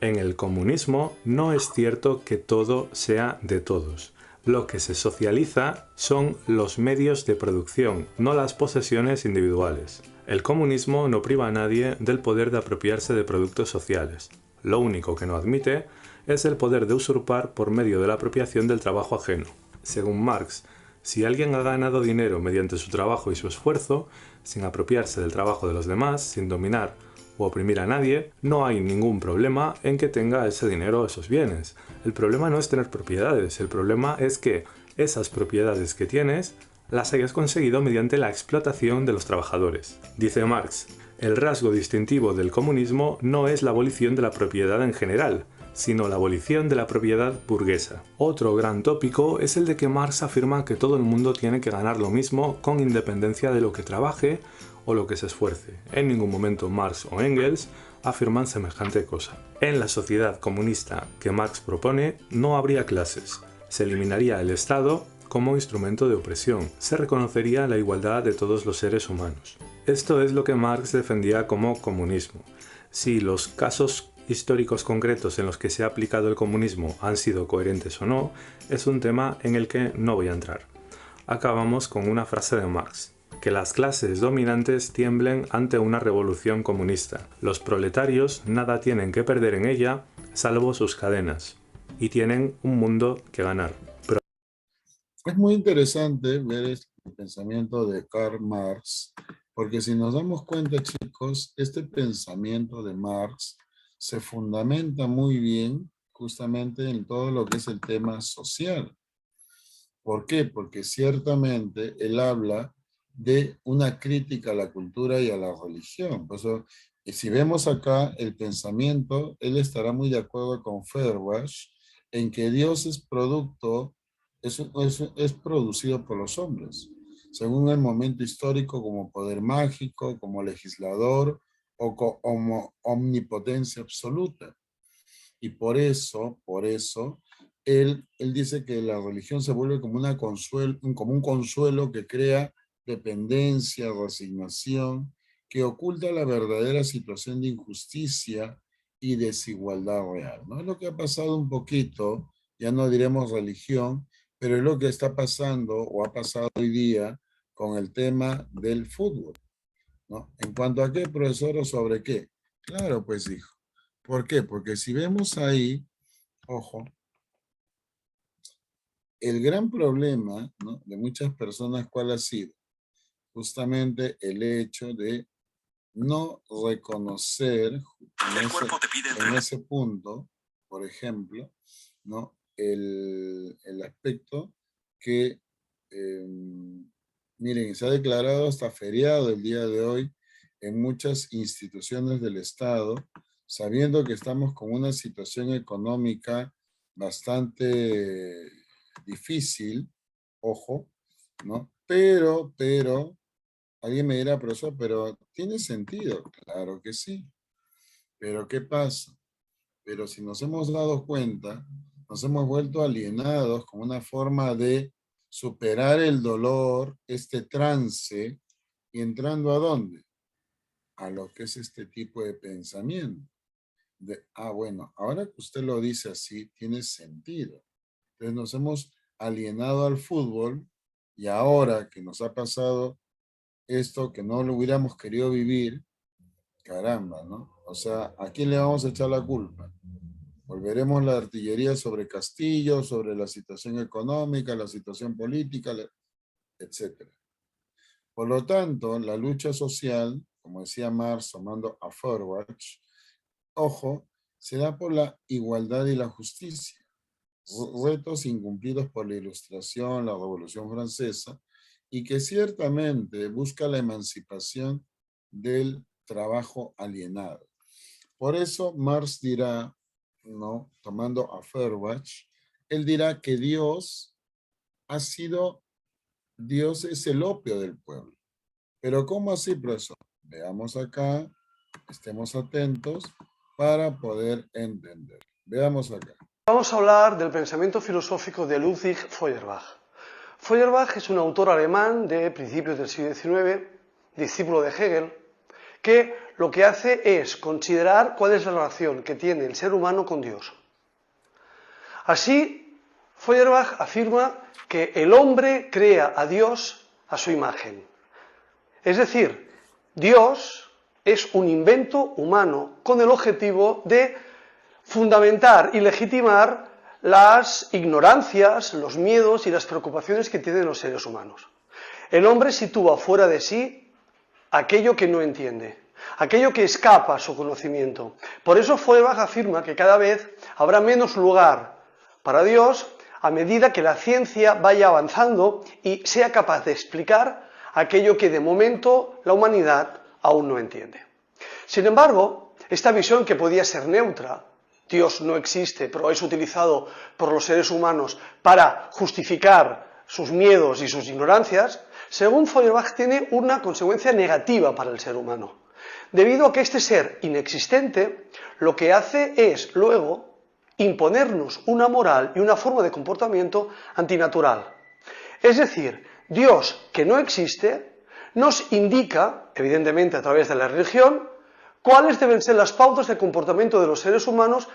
En el comunismo no es cierto que todo sea de todos. Lo que se socializa son los medios de producción, no las posesiones individuales. El comunismo no priva a nadie del poder de apropiarse de productos sociales. Lo único que no admite es el poder de usurpar por medio de la apropiación del trabajo ajeno. Según Marx, si alguien ha ganado dinero mediante su trabajo y su esfuerzo, sin apropiarse del trabajo de los demás, sin dominar o oprimir a nadie, no hay ningún problema en que tenga ese dinero o esos bienes. El problema no es tener propiedades, el problema es que esas propiedades que tienes las hayas conseguido mediante la explotación de los trabajadores. Dice Marx, el rasgo distintivo del comunismo no es la abolición de la propiedad en general, sino la abolición de la propiedad burguesa. Otro gran tópico es el de que Marx afirma que todo el mundo tiene que ganar lo mismo con independencia de lo que trabaje o lo que se esfuerce. En ningún momento Marx o Engels afirman semejante cosa. En la sociedad comunista que Marx propone no habría clases. Se eliminaría el Estado como instrumento de opresión. Se reconocería la igualdad de todos los seres humanos. Esto es lo que Marx defendía como comunismo. Si los casos históricos concretos en los que se ha aplicado el comunismo han sido coherentes o no, es un tema en el que no voy a entrar. Acabamos con una frase de Marx: que las clases dominantes tiemblen ante una revolución comunista. Los proletarios nada tienen que perder en ella, salvo sus cadenas, y tienen un mundo que ganar. Es muy interesante ver el pensamiento de Karl Marx, porque si nos damos cuenta, chicos, este pensamiento de Marx se fundamenta muy bien justamente en todo lo que es el tema social. ¿Por qué? Porque ciertamente él habla de una crítica a la cultura y a la religión. Por eso, si vemos acá el pensamiento, él estará muy de acuerdo con Feuerbach en que Dios es producto, es producido por los hombres, según el momento histórico, como poder mágico, como legislador o como omnipotencia absoluta. Y por eso, él dice que la religión se vuelve como, como un consuelo que crea dependencia, resignación, que oculta la verdadera situación de injusticia y desigualdad real, ¿no? Es lo que ha pasado un poquito, ya no diremos religión, pero es lo que está pasando o ha pasado hoy día con el tema del fútbol, ¿no? En cuanto a qué, profesor, o sobre qué. Claro, pues, hijo. ¿Por qué? Porque si vemos ahí, ojo, el gran problema, ¿no?, de muchas personas, ¿cuál ha sido? Justamente el hecho de no reconocer en ese punto, por ejemplo, ¿no? El aspecto que, miren, se ha declarado hasta feriado el día de hoy en muchas instituciones del Estado, sabiendo que estamos con una situación económica bastante difícil, ojo, ¿no? Pero, alguien me dirá, profesor, pero ¿tiene sentido? Claro que sí. Pero ¿qué pasa? Pero si nos hemos dado cuenta, nos hemos vuelto alienados con una forma de superar el dolor, este trance, y entrando ¿a dónde? A lo que es este tipo de pensamiento. Bueno, ahora que usted lo dice así, tiene sentido. Entonces nos hemos alienado al fútbol y ahora que nos ha pasado esto que no lo hubiéramos querido vivir, caramba, ¿no? O sea, ¿a quién le vamos a echar la culpa? Volveremos la artillería sobre Castillo, sobre la situación económica, la situación política, etc. Por lo tanto, la lucha social, como decía Marx tomando a Feuerbach, ojo, se da por la igualdad y la justicia. Retos incumplidos por la Ilustración, la Revolución Francesa, y que ciertamente busca la emancipación del trabajo alienado. Por eso Marx dirá, ¿no? Tomando a Feuerbach, él dirá que Dios es el opio del pueblo. Pero ¿cómo así, profesor? Veamos acá, estemos atentos para poder entender. Veamos acá. Vamos a hablar del pensamiento filosófico de Ludwig Feuerbach. Feuerbach es un autor alemán de principios del siglo XIX, discípulo de Hegel, que lo que hace es considerar cuál es la relación que tiene el ser humano con Dios. Así, Feuerbach afirma que el hombre crea a Dios a su imagen. Es decir, Dios es un invento humano con el objetivo de fundamentar y legitimar las ignorancias, los miedos y las preocupaciones que tienen los seres humanos. El hombre sitúa fuera de sí aquello que no entiende, aquello que escapa a su conocimiento. Por eso Feuerbach afirma que cada vez habrá menos lugar para Dios a medida que la ciencia vaya avanzando y sea capaz de explicar aquello que de momento la humanidad aún no entiende. Sin embargo, esta visión que podía ser neutra, Dios no existe, pero es utilizado por los seres humanos para justificar sus miedos y sus ignorancias, según Feuerbach tiene una consecuencia negativa para el ser humano, debido a que este ser inexistente lo que hace es luego imponernos una moral y una forma de comportamiento antinatural. Es decir, Dios que no existe nos indica, evidentemente a través de la religión, cuáles deben ser las pautas de comportamiento de los seres humanos,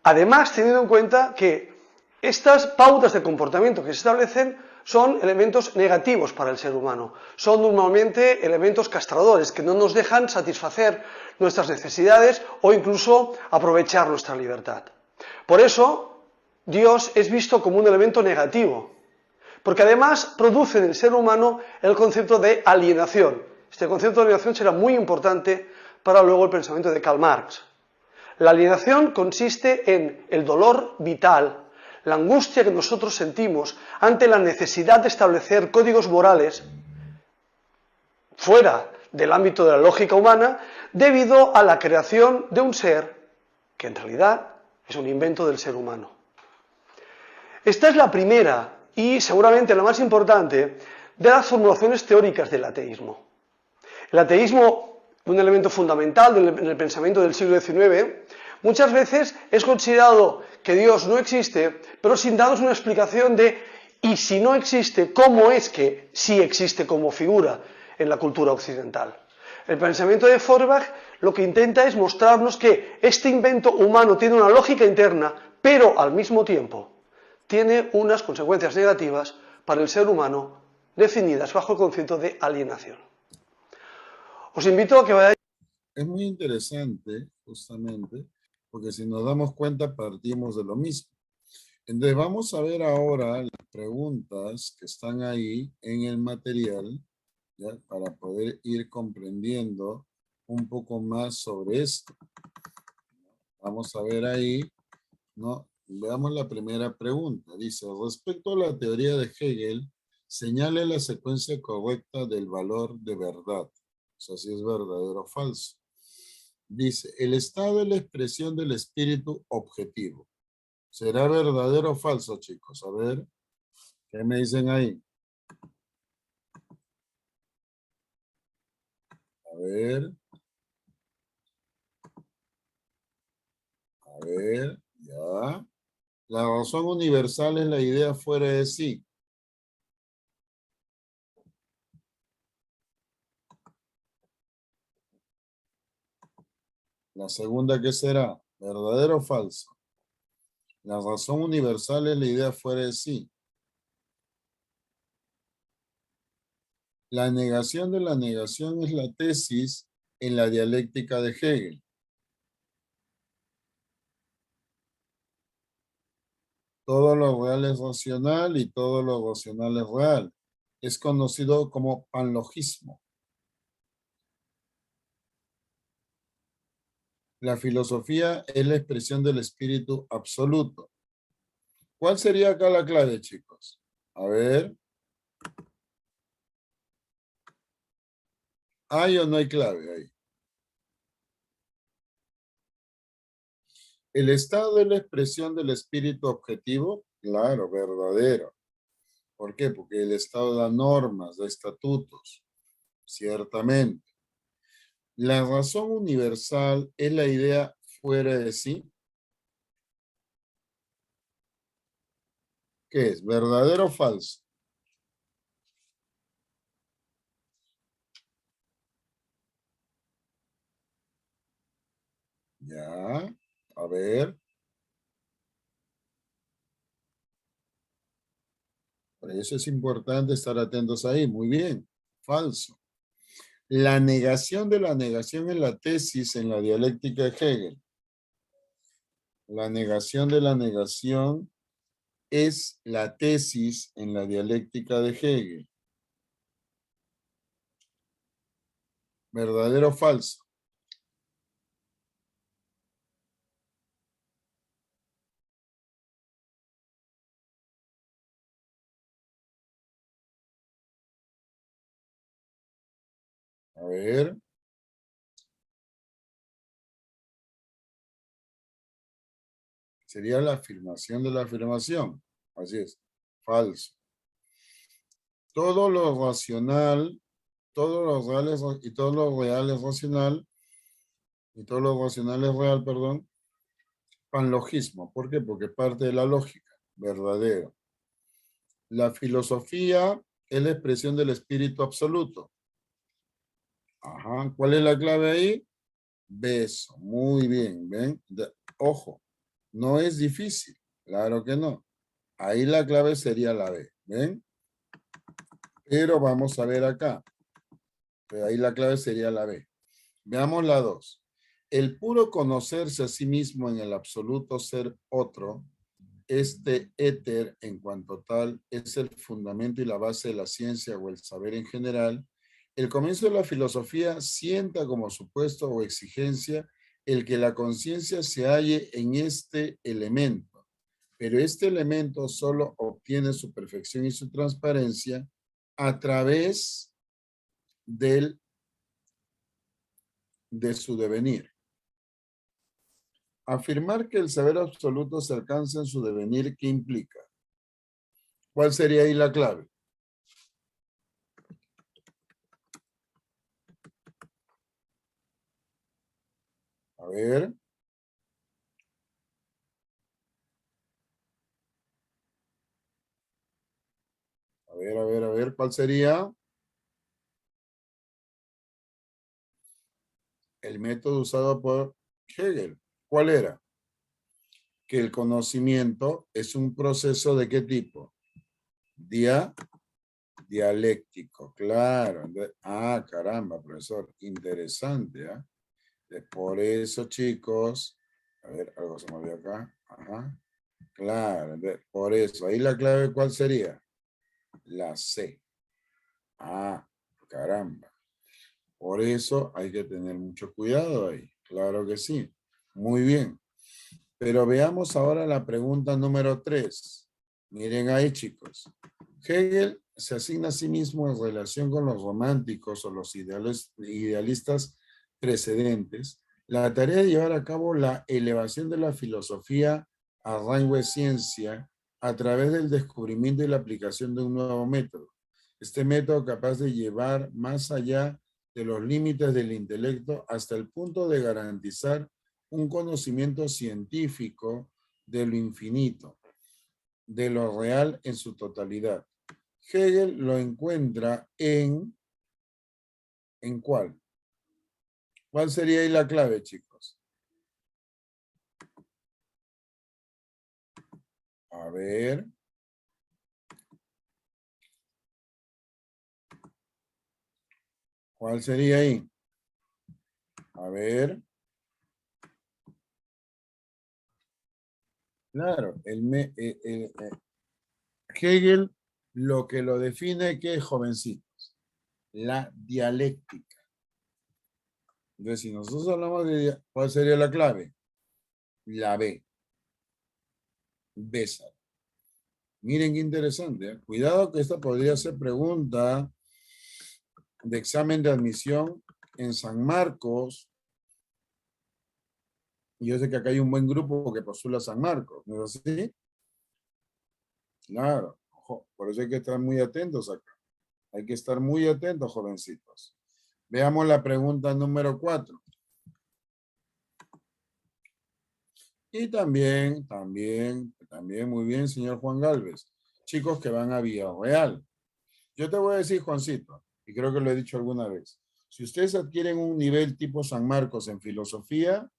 además teniendo en cuenta que estas pautas de comportamiento que se establecen son elementos negativos para el ser humano, son normalmente elementos castradores que no nos dejan satisfacer nuestras necesidades o incluso aprovechar nuestra libertad. Por eso, Dios es visto como un elemento negativo, porque además produce en el ser humano el concepto de alienación. Este concepto de alienación será muy importante para luego el pensamiento de Karl Marx. La alienación consiste en el dolor vital, la angustia que nosotros sentimos ante la necesidad de establecer códigos morales fuera del ámbito de la lógica humana debido a la creación de un ser que en realidad es un invento del ser humano. Esta es la primera y seguramente la más importante de las formulaciones teóricas del ateísmo. El ateísmo, un elemento fundamental en el pensamiento del siglo XIX, muchas veces es considerado que Dios no existe, pero sin darnos una explicación de y si no existe, ¿cómo es que sí existe como figura en la cultura occidental? El pensamiento de Feuerbach lo que intenta es mostrarnos que este invento humano tiene una lógica interna, pero al mismo tiempo tiene unas consecuencias negativas para el ser humano definidas bajo el concepto de alienación. Os invito a que vayáis. Es muy interesante, justamente, porque si nos damos cuenta partimos de lo mismo. Entonces vamos a ver ahora las preguntas que están ahí en el material, ¿ya? Para poder ir comprendiendo un poco más sobre esto. Vamos a ver ahí, ¿no? Veamos la primera pregunta. Dice, respecto a la teoría de Hegel, señale la secuencia correcta del valor de verdad. O sea, si es verdadero o falso. Dice, el estado es la expresión del espíritu objetivo. ¿Será verdadero o falso, chicos? A ver, ¿qué me dicen ahí? A ver. A ver, ya. La razón universal es la idea fuera de sí. La segunda, ¿qué será? ¿Verdadero o falso? La razón universal es la idea fuera de sí. La negación de la negación es la tesis en la dialéctica de Hegel. Todo lo real es racional y todo lo racional es real. Es conocido como panlogismo. La filosofía es la expresión del espíritu absoluto. ¿Cuál sería acá la clave, chicos? A ver. ¿Hay o no hay clave ahí? ¿El estado es la expresión del espíritu objetivo? Claro, verdadero. ¿Por qué? Porque el estado da normas, da estatutos, ciertamente. La razón universal es la idea fuera de sí. ¿Qué es? ¿Verdadero o falso? Ya, a ver. Por eso es importante estar atentos ahí. Muy bien, falso. La negación de la negación es la tesis en la dialéctica de Hegel. La negación de la negación es la tesis en la dialéctica de Hegel. ¿Verdadero o falso? A ver. Sería la afirmación de la afirmación. Así es. Falso. Todo lo racional, todos los reales y todo lo real es racional, y todo lo racional es real, perdón. Panlogismo. ¿Por qué? Porque parte de la lógica. Verdadero. La filosofía es la expresión del espíritu absoluto. Ajá. ¿Cuál es la clave ahí? Beso. Muy bien. ¿Ven? Ojo. No es difícil. Claro que no. Ahí la clave sería la B. ¿Ven? Pero vamos a ver acá. Pero ahí la clave sería la B. Veamos la 2. El puro conocerse a sí mismo en el absoluto ser otro, este éter en cuanto tal, es el fundamento y la base de la ciencia o el saber en general. El comienzo de la filosofía sienta como supuesto o exigencia el que la conciencia se halle en este elemento, pero este elemento solo obtiene su perfección y su transparencia a través de su devenir. Afirmar que el saber absoluto se alcanza en su devenir, ¿qué implica? ¿Cuál sería ahí la clave? A ver. A ver, ¿cuál sería? El método usado por Hegel. ¿Cuál era? Que el conocimiento es un proceso ¿de qué tipo? Dialéctico, claro. Ah, caramba, profesor, interesante, ¿ah? Por eso, chicos, a ver, algo se movió acá. Ajá. Claro, por eso. Ahí la clave, ¿cuál sería? La C. Ah, caramba. Por eso hay que tener mucho cuidado ahí. Claro que sí. Muy bien. Pero veamos ahora la pregunta número 3. Miren ahí, chicos. Hegel se asigna a sí mismo en relación con los románticos o los idealistas precedentes la tarea de llevar a cabo la elevación de la filosofía a rango de ciencia a través del descubrimiento y la aplicación de un nuevo método. Este método capaz de llevar más allá de los límites del intelecto hasta el punto de garantizar un conocimiento científico de lo infinito, de lo real en su totalidad. Hegel lo encuentra ¿en cuál? ¿Cuál sería ahí la clave, chicos? A ver. ¿Cuál sería ahí? A ver. Claro, Hegel lo que lo define, ¿qué es, jovencitos? La dialéctica. Entonces, si nosotros hablamos de, ¿cuál sería la clave? La B. Bésalo. Miren qué interesante, ¿eh? Cuidado que esta podría ser pregunta de examen de admisión en San Marcos. Y yo sé que acá hay un buen grupo que postula a San Marcos, ¿no es así? Claro, ojo, por eso hay que estar muy atentos acá. Hay que estar muy atentos, jovencitos. Veamos la pregunta número 4. Y también, muy bien, señor Juan Galvez. Chicos que van a Villarreal. Yo te voy a decir, Juancito, y creo que lo he dicho alguna vez, si ustedes adquieren un nivel tipo San Marcos en filosofía,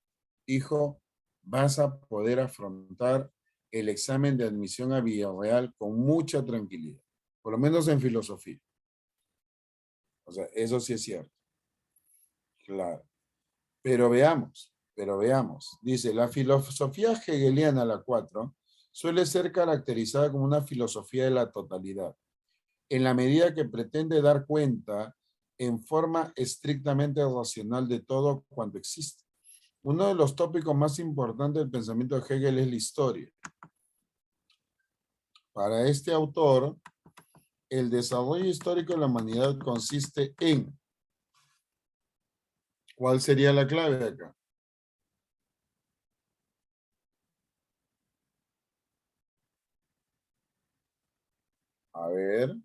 hijo, vas a poder afrontar el examen de admisión a Villarreal con mucha tranquilidad, por lo menos en filosofía. O sea, eso sí es cierto. Claro. Pero veamos. Dice, la filosofía hegeliana, la 4, suele ser caracterizada como una filosofía de la totalidad, en la medida que pretende dar cuenta en forma estrictamente racional de todo cuanto existe. Uno de los tópicos más importantes del pensamiento de Hegel es la historia. Para este autor, el desarrollo histórico de la humanidad consiste en... ¿Cuál sería la clave acá? A ver.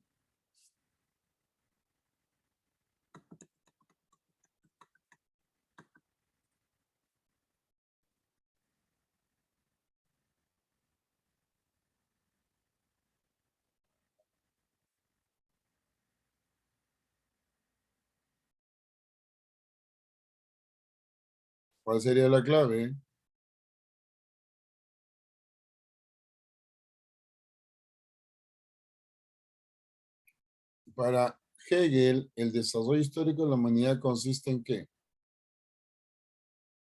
¿Cuál sería la clave? Para Hegel, el desarrollo histórico de la humanidad consiste en ¿qué?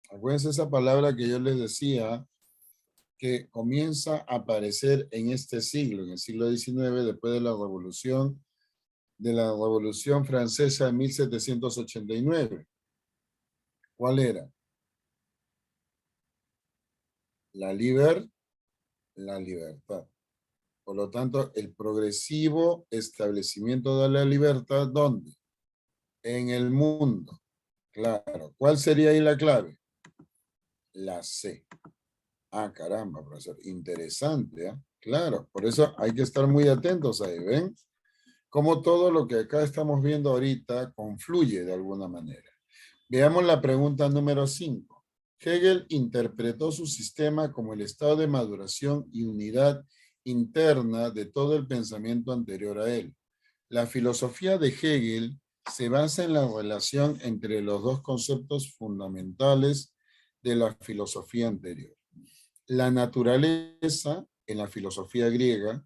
Acuérdense esa palabra que yo les decía, que comienza a aparecer en este siglo, en el siglo XIX, después de la Revolución Francesa de 1789. ¿Cuál era? La libertad. Por lo tanto, el progresivo establecimiento de la libertad, ¿dónde? En el mundo. Claro. ¿Cuál sería ahí la clave? La C. Ah, caramba, profesor. Interesante, ¿eh? Claro, por eso hay que estar muy atentos ahí, ¿ven? Como todo lo que acá estamos viendo ahorita confluye de alguna manera. Veamos la pregunta número 5. Hegel interpretó su sistema como el estado de maduración y unidad interna de todo el pensamiento anterior a él. La filosofía de Hegel se basa en la relación entre los dos conceptos fundamentales de la filosofía anterior. La naturaleza en la filosofía griega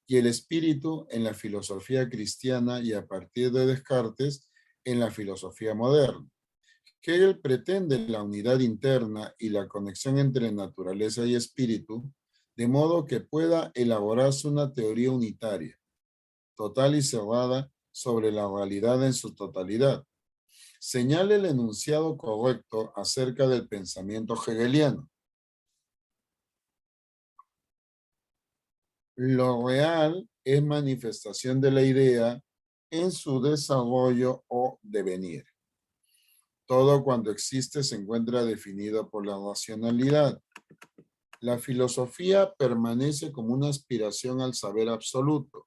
y el espíritu en la filosofía cristiana y a partir de Descartes en la filosofía moderna. Hegel pretende la unidad interna y la conexión entre naturaleza y espíritu, de modo que pueda elaborarse una teoría unitaria, total y cerrada sobre la realidad en su totalidad. Señala el enunciado correcto acerca del pensamiento hegeliano. Lo real es manifestación de la idea en su desarrollo o devenir. Todo cuando existe se encuentra definido por la racionalidad. La filosofía permanece como una aspiración al saber absoluto.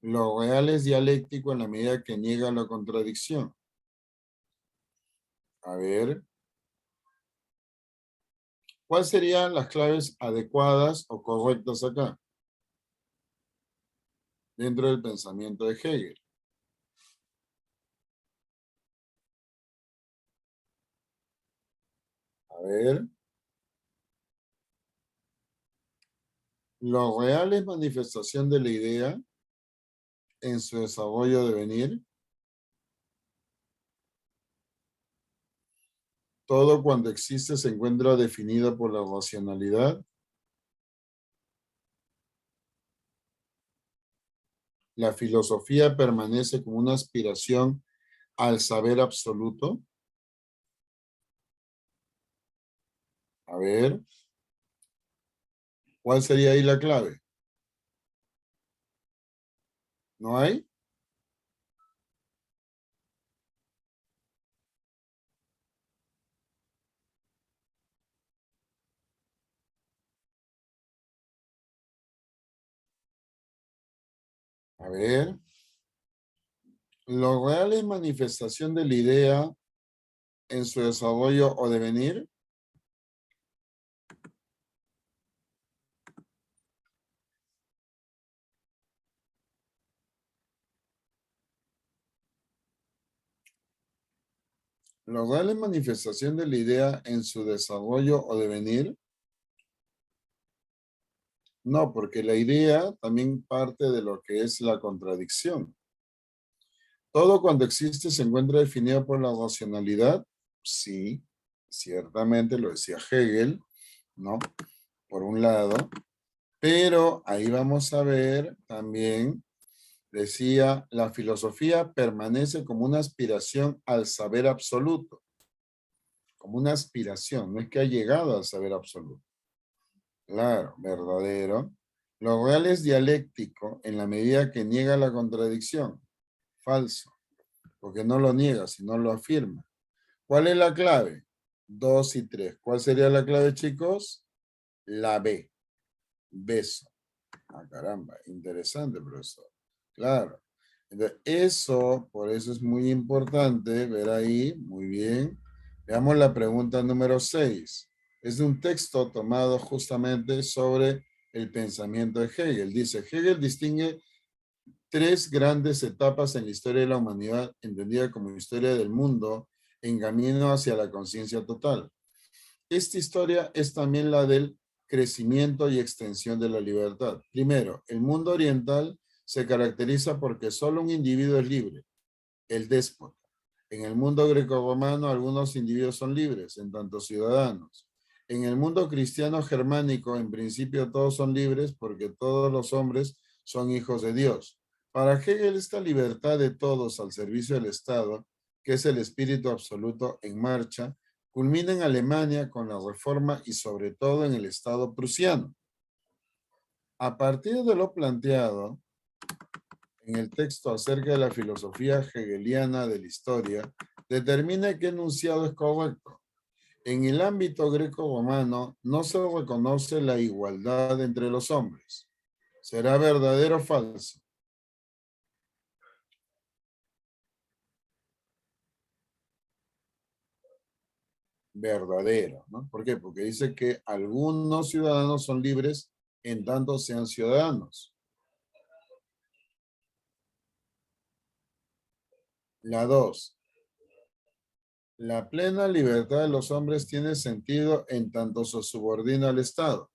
Lo real es dialéctico en la medida que niega la contradicción. A ver, ¿cuáles serían las claves adecuadas o correctas acá? Dentro del pensamiento de Hegel. A ver. Lo real es manifestación de la idea en su desarrollo de venir. Todo cuando existe se encuentra definido por la racionalidad. La filosofía permanece como una aspiración al saber absoluto. A ver, ¿cuál sería ahí la clave? ¿No hay? A ver. Lo real es manifestación de la idea en su desarrollo o devenir. Lo real es manifestación de la idea en su desarrollo o devenir. No, porque la idea también parte de lo que es la contradicción. Todo cuando existe se encuentra definido por la racionalidad. Sí, ciertamente lo decía Hegel, ¿no? Por un lado. Pero ahí vamos a ver también, decía, la filosofía permanece como una aspiración al saber absoluto. Como una aspiración, no es que ha llegado al saber absoluto. Claro, verdadero. Lo real es dialéctico en la medida que niega la contradicción. Falso, porque no lo niega, sino lo afirma. ¿Cuál es la clave? 2 y 3. ¿Cuál sería la clave, chicos? La B. Beso. Ah, caramba, interesante, profesor. Claro. Entonces, eso, por eso es muy importante ver ahí, muy bien. Veamos la pregunta número 6. Es de un texto tomado justamente sobre el pensamiento de Hegel. Dice, Hegel distingue 3 grandes etapas en la historia de la humanidad, entendida como historia del mundo, en camino hacia la conciencia total. Esta historia es también la del crecimiento y extensión de la libertad. Primero, el mundo oriental se caracteriza porque solo un individuo es libre, el déspota. En el mundo grecorromano algunos individuos son libres, en tanto ciudadanos. En el mundo cristiano germánico, en principio todos son libres porque todos los hombres son hijos de Dios. Para Hegel, esta libertad de todos al servicio del Estado, que es el espíritu absoluto en marcha, culmina en Alemania con la reforma y sobre todo en el Estado prusiano. A partir de lo planteado en el texto acerca de la filosofía hegeliana de la historia, determina qué enunciado es correcto. En el ámbito greco-romano no se reconoce la igualdad entre los hombres. ¿Será verdadero o falso? Verdadero, ¿no? ¿Por qué? Porque dice que algunos ciudadanos son libres en tanto sean ciudadanos. La 2. La plena libertad de los hombres tiene sentido en tanto se subordina al Estado.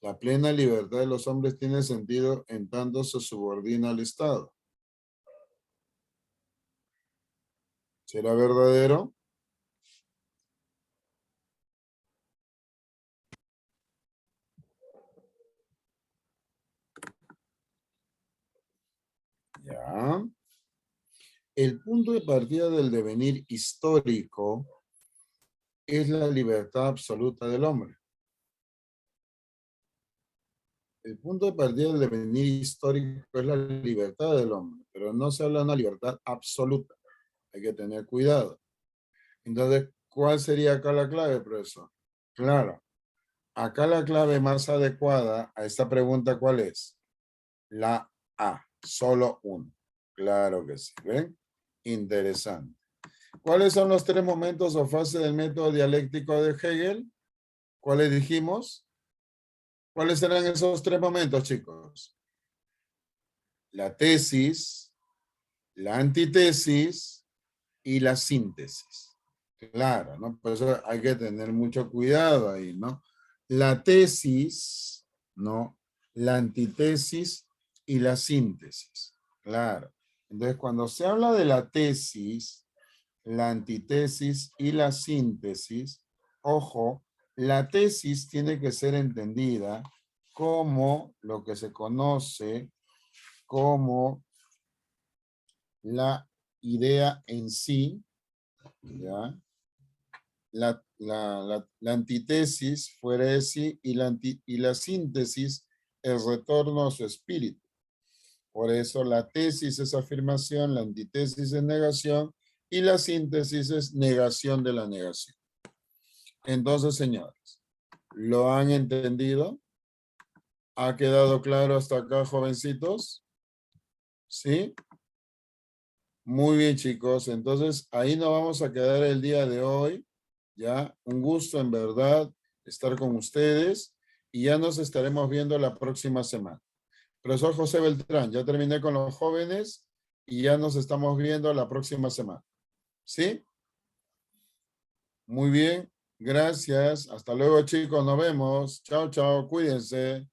La plena libertad de los hombres tiene sentido en tanto se subordina al Estado. ¿Será verdadero? Ya. El punto de partida del devenir histórico es la libertad absoluta del hombre. el punto de partida del devenir histórico es la libertad del hombre, pero no se habla de una libertad absoluta. Hay que tener cuidado. Entonces, ¿cuál sería acá la clave, profesor? Claro, acá la clave más adecuada a esta pregunta, ¿cuál es? La A, solo uno. Claro que sí, ¿ven? Interesante. ¿Cuáles son los tres momentos o fases del método dialéctico de Hegel? ¿Cuáles dijimos? ¿Cuáles serán esos tres momentos, chicos? La tesis, la antítesis y la síntesis. Claro, ¿no? Por eso hay que tener mucho cuidado ahí, ¿no? La tesis, ¿no? La antítesis y la síntesis. Claro. Entonces, cuando se habla de la tesis, la antítesis y la síntesis, ojo, la tesis tiene que ser entendida como lo que se conoce como la idea en sí, ¿ya? La antítesis fuera de sí y la síntesis el retorno a su espíritu. Por eso la tesis es afirmación, la antítesis es negación y la síntesis es negación de la negación. Entonces, señores, ¿lo han entendido? ¿Ha quedado claro hasta acá, jovencitos? ¿Sí? Muy bien, chicos. Entonces, ahí nos vamos a quedar el día de hoy. Ya, un gusto en verdad estar con ustedes y ya nos estaremos viendo la próxima semana. Profesor José Beltrán, ya terminé con los jóvenes y ya nos estamos viendo la próxima semana. ¿Sí? Muy bien. Gracias. Hasta luego, chicos. Nos vemos. Chao, chao. Cuídense.